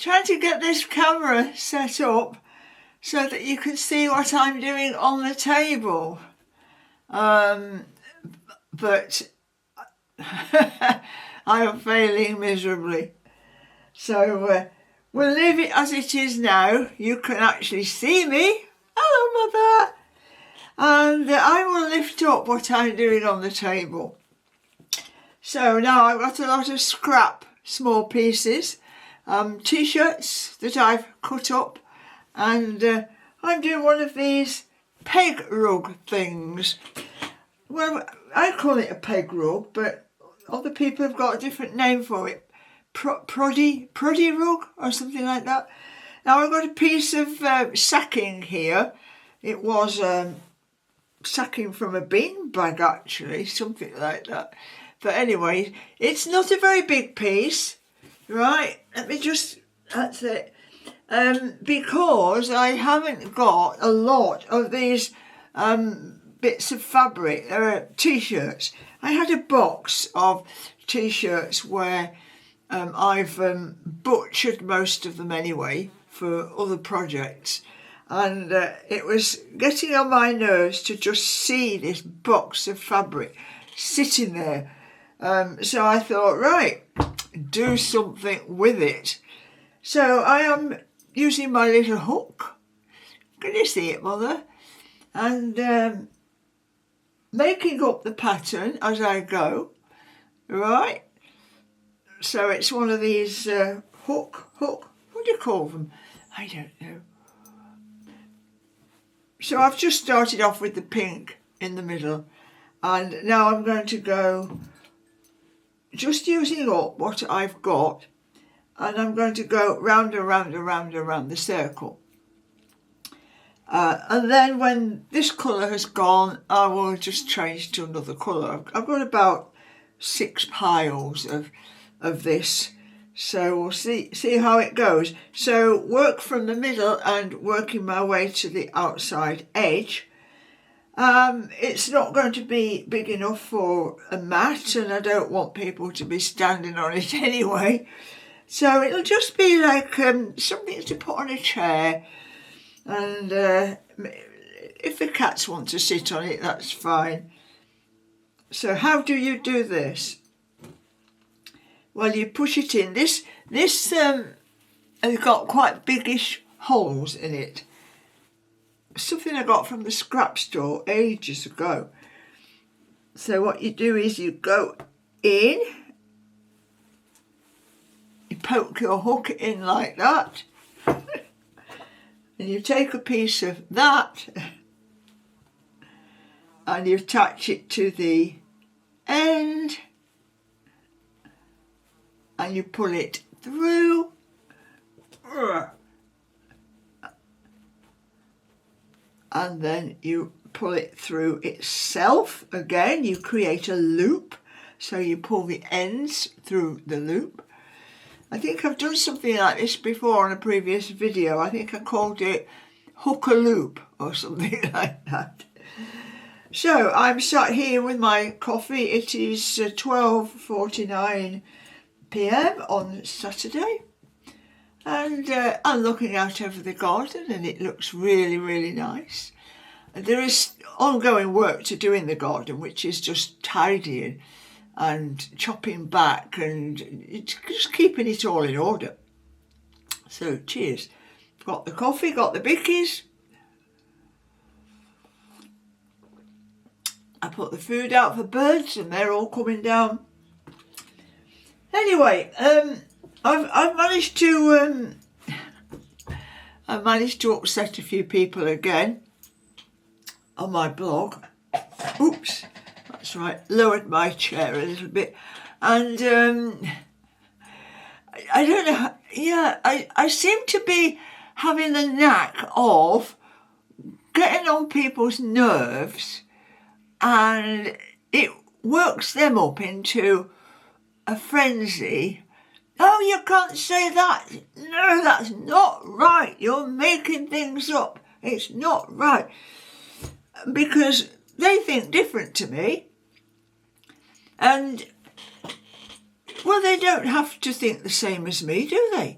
trying to get this camera set up so that you can see what I'm doing on the table. But I am failing miserably. So we'll leave it as it is now. You can actually see me. Hello, Mother. And I will lift up what I'm doing on the table. So now I've got a lot of scrap, small pieces, teeshirts that I've cut up, and I'm doing one of these peg rug things. Well, I call it a peg rug, but other people have got a different name for it. Proddy rug or something like that. Now I've got a piece of sacking here. It was sacking from a bean bag actually, something like that. But anyway, it's not a very big piece, right? Let me just, that's it. Because I haven't got a lot of these bits of fabric. There are t-shirts. I had a box of t-shirts where I've butchered most of them anyway for other projects, and it was getting on my nerves to just see this box of fabric sitting there. So I thought, right, do something with it. So I am using my little hook. Can you see it, Mother? And making up the pattern as I go, right? So it's one of these hook, what do you call them? I don't know. So I've just started off with the pink in the middle, and now I'm going to go just using up what I've got, and I'm going to go round and round and round and round the circle. And then when this colour has gone, I will just change to another colour. I've got about 6 piles of this, so we'll see how it goes. So work from the middle and working my way to the outside edge. It's not going to be big enough for a mat, and I don't want people to be standing on it anyway. So it'll just be like something to put on a chair, and if the cats want to sit on it, that's fine. So how do you do this? Well, you push it in. This has got quite biggish holes in it. Something I got from the scrap store ages ago. So what you do is you go in, you poke your hook in like that, and you take a piece of that and you attach it to the end, and you pull it through, and then you pull it through itself again. You create a loop, so you pull the ends through the loop. I think I've done something like this before on a previous video. I think I called it hook a loop or something like that. So I'm sat here with my coffee. It is 12:49 p.m. on Saturday, and I'm looking out over the garden, and it looks really, really nice. And there is ongoing work to do in the garden, which is just tidying and chopping back and just keeping it all in order. So cheers. Got the coffee, got the bickies. I put the food out for birds, and they're all coming down. Anyway, I've managed to upset a few people again on my blog. Oops, that's right. Lowered my chair a little bit, and I don't know. Yeah, I seem to be having the knack of getting on people's nerves, and it works them up into a frenzy. Oh, you can't say that. No, that's not right. You're making things up. It's not right. Because they think different to me. And, well, they don't have to think the same as me, do they?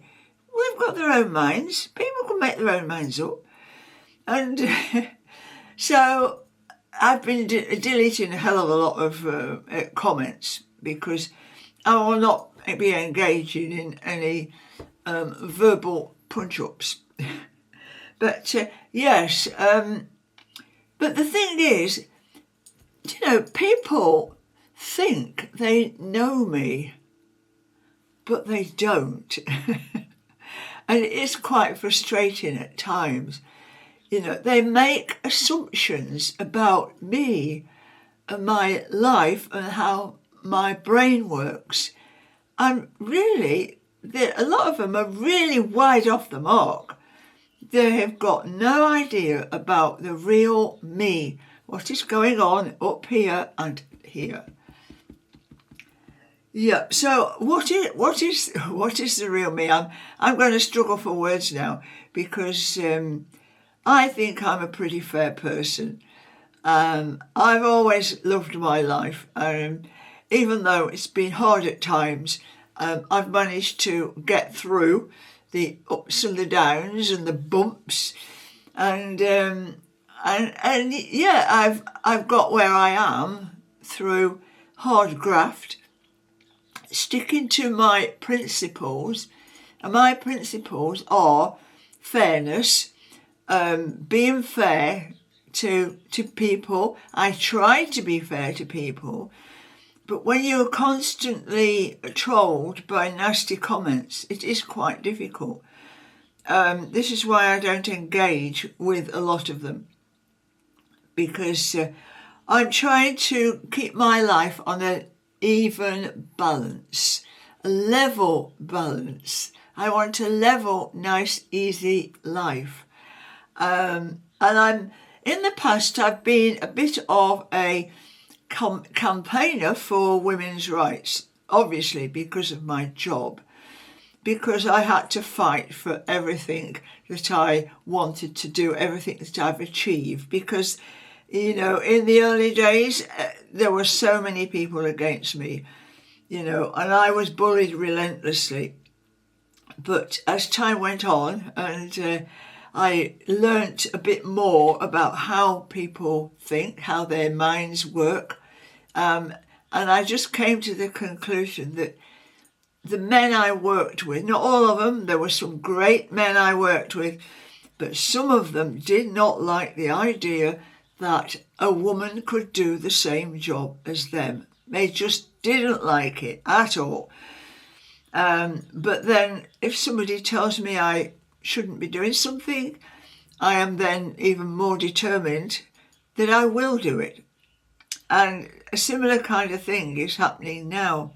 have got their own minds. People can make their own minds up. And so I've been deleting a hell of a lot of comments because I will not be engaging in any verbal punch-ups. But yes, but the thing is, people think they know me, but they don't. And it is quite frustrating at times. They make assumptions about me and my life and how my brain works. And really, a lot of them are really wide off the mark. They have got no idea about the real me, what is going on up here and here. Yeah, so what is the real me? I'm going to struggle for words now because I think I'm a pretty fair person. I've always loved my life, even though it's been hard at times. I've managed to get through the ups and the downs and the bumps, and yeah, I've got where I am through hard graft, sticking to my principles, and my principles are fairness, being fair to people. I try to be fair to people, but when you're constantly trolled by nasty comments, it is quite difficult. This is why I don't engage with a lot of them, because I'm trying to keep my life on an even balance, a level balance. I want a level, nice, easy life. And in the past, I've been a bit of a campaigner for women's rights, obviously because of my job, because I had to fight for everything that I wanted to do, everything that I've achieved, because in the early days there were so many people against me, and I was bullied relentlessly. But as time went on and I learnt a bit more about how people think, how their minds work, and I just came to the conclusion that the men I worked with, not all of them, there were some great men I worked with, but some of them did not like the idea that a woman could do the same job as them. They just didn't like it at all. But then if somebody tells me I shouldn't be doing something, I am then even more determined that I will do it. And a similar kind of thing is happening now.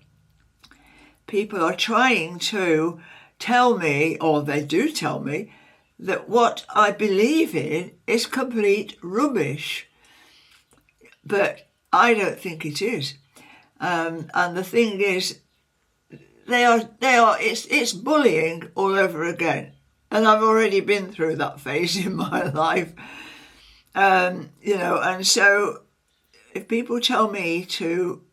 People are trying to tell me, or they do tell me, that what I believe in is complete rubbish. But I don't think it is. And the thing is, it's bullying all over again. And I've already been through that phase in my life. And so if people tell me to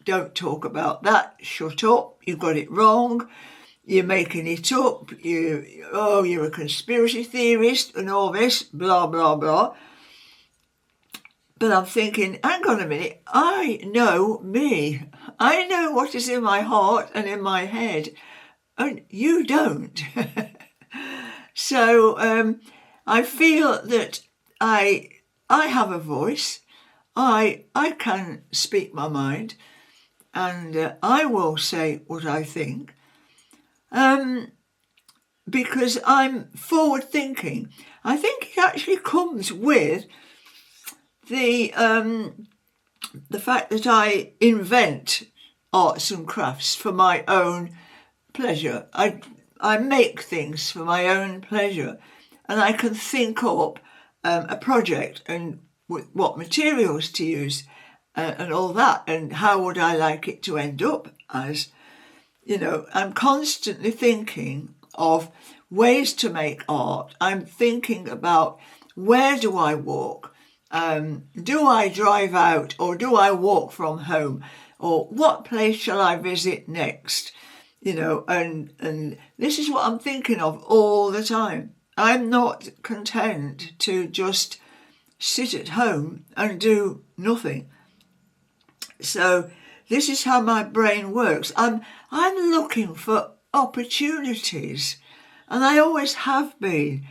don't talk about that, shut up, you've got it wrong, you're making it up, you're a conspiracy theorist and all this, blah, blah, blah. But I'm thinking, hang on a minute, I know me. I know what is in my heart and in my head, and you don't. So I feel that I have a voice. I can speak my mind, and I will say what I think, because I'm forward thinking. I think it actually comes with the fact that I invent arts and crafts for my own pleasure. I make things for my own pleasure, and I can think up a project and what materials to use and all that, and how would I like it to end up as. I'm constantly thinking of ways to make art. I'm thinking about, where do I walk? Do I drive out, or do I walk from home? Or what place shall I visit next? and this is what I'm thinking of all the time. I'm not content to just sit at home and do nothing. So this is how my brain works. I'm looking for opportunities, and I always have been,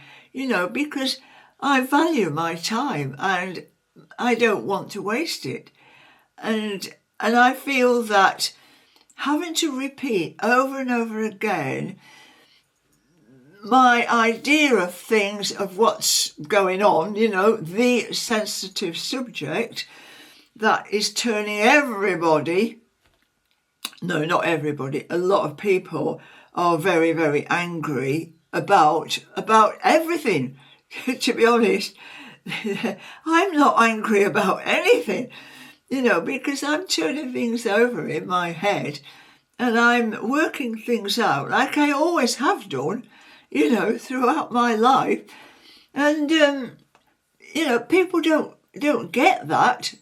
because I value my time and I don't want to waste it. And I feel that having to repeat over and over again my idea of things, of what's going on, the sensitive subject that is turning everybody, no, not everybody, a lot of people are very, very angry about everything. To be honest, I'm not angry about anything, because I'm turning things over in my head and I'm working things out like I always have done, throughout my life. And, people don't get that.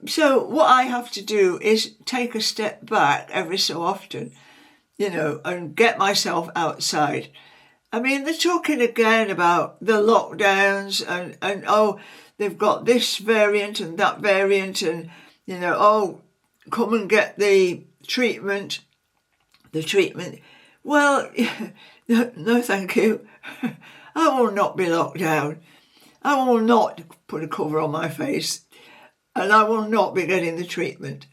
So what I have to do is take a step back every so often, and get myself outside. I mean, they're talking again about the lockdowns and oh, they've got this variant and that variant and, oh, come and get the treatment. Well, no thank you. I will not be locked down. I will not put a cover on my face. And I will not be getting the treatment.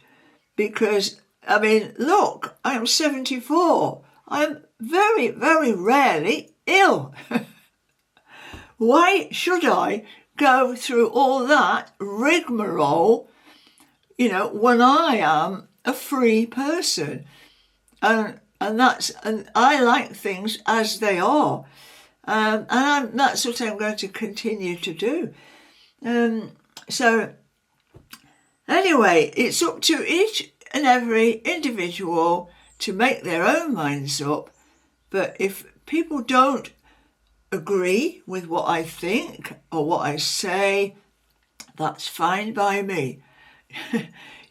Because, I mean, look, I am 74. I am very, very rarely ill. Why should I go through all that rigmarole, when I am a free person? And I like things as they are. That's what I'm going to continue to do. So anyway, it's up to each and every individual to make their own minds up. But if people don't agree with what I think or what I say, that's fine by me.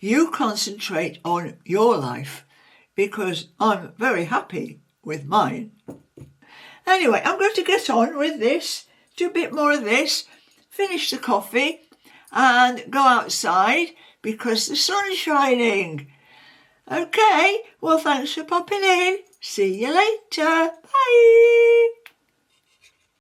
You concentrate on your life, because I'm very happy with mine. Anyway, I'm going to get on with this, do a bit more of this, finish the coffee and go outside because the sun's shining. Okay, well, thanks for popping in. See you later. Bye.